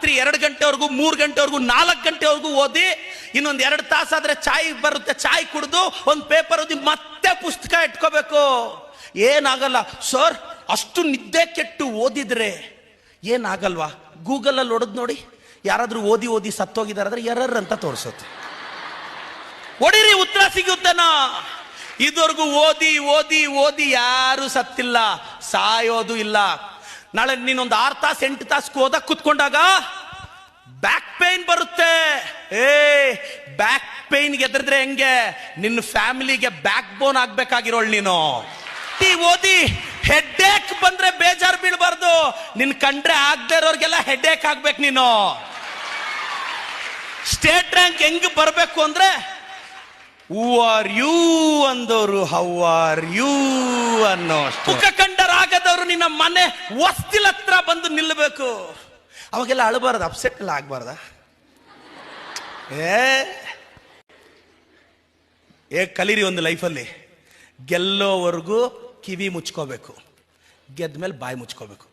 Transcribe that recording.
ರಾತ್ರಿ 2 ಗಂಟೆವರೆಗೂ 3 ಗಂಟೆವರೆಗೂ 4 ಗಂಟೆವರೆಗೂ ಓದಿ, ಇನ್ನೊಂದು 2 ತಾಸಾದ್ರೆ ಚಾಯ್ ಬರುತ್ತೆ, ಚಾಯ್ ಕುಡಿದು ಒಂದು ಪೇಪರ್ ಓದಿ ಮತ್ತೆ ಪುಸ್ತಕ ಇಟ್ಕೋಬೇಕು. ಏನಾಗಲ್ಲ ಸರ್, ಅಷ್ಟು ನಿದ್ದೆ ಕೆಟ್ಟು ಓದಿದ್ರೆ ಏನಾಗಲ್ವಾ? ಗೂಗಲಲ್ಲಿ ಹೊಡೆದ್ ನೋಡಿ, ಯಾರಾದ್ರೂ ಓದಿ ಓದಿ ಸತ್ತೋಗಿದಾರಾದ್ರೆ ಎರರ್ ಅಂತ ತೋರಿಸುತ್ತೆ. ಹೊಡಿರಿ, ಉತ್ತರ ಸಿಗುತ್ತೇನಾ? ಇದುವರೆಗೂ ಓದಿ ಓದಿ ಓದಿ ಯಾರು ಸತ್ತಿಲ್ಲ, ಸಾಯೋದು ಇಲ್ಲ. ನಾಳೆ ನೀನೊಂದು 6 ತಾಸು 8 ತಾಸು ಓದಕ್ ಕುತ್ಕೊಂಡಾಗ ಬ್ಯಾಕ್ ಪೇನ್ ಬರುತ್ತೆ. ಬ್ಯಾಕ್ ಪೇನ್ ಗೆದ್ರಿದ್ರೆ ಹೆಂಗೆ? ನಿನ್ನ ಫ್ಯಾಮಿಲಿಗೆ ಬ್ಯಾಕ್ ಬೋನ್ ಆಗ್ಬೇಕಾಗಿರೋಳು ನೀನು. ಓದಿ ಹೆಡ್ಏಕ್ ಬಂದ್ರೆ ಬೇಜಾರು ಬೀಳ್ಬಾರ್ದು. ನಿನ್ ಕಂಡ್ರೆ ಆಗದೆ ಇರೋರ್ಗೆಲ್ಲ ಹೆಡ್ಏಕ್ ಆಗ್ಬೇಕು ನೀನು. ಸ್ಟೇಟ್ ರ್ಯಾಂಕ್ ಹೆಂಗ್ ಬರ್ಬೇಕು ಅಂದ್ರೆ, ಹೂ ಆರ್ ಯು ಅಂದವರು ಹೌ ಆರ್ ಯು ಅನ್ನೋ ಮುಖ ಕಂಡರಾಗದವರು ನಿನ್ನ ಮನೆ ಹೊಸ್ತಿಲ ಹತ್ರ ಬಂದು ನಿಲ್ಲಬೇಕು. ಅವಾಗೆಲ್ಲ ಅಳಬಾರ್ದು, ಅಪ್ಸೆಟ್ ಎಲ್ಲ ಆಗ್ಬಾರ್ದ? ಕಲೀರಿ ಒಂದು ಲೈಫಲ್ಲಿ, ಗೆಲ್ಲೋವರೆಗೂ ಕಿವಿ ಮುಚ್ಕೋಬೇಕು, ಗೆದ್ದ ಮೇಲೆ ಬಾಯಿ ಮುಚ್ಕೋಬೇಕು.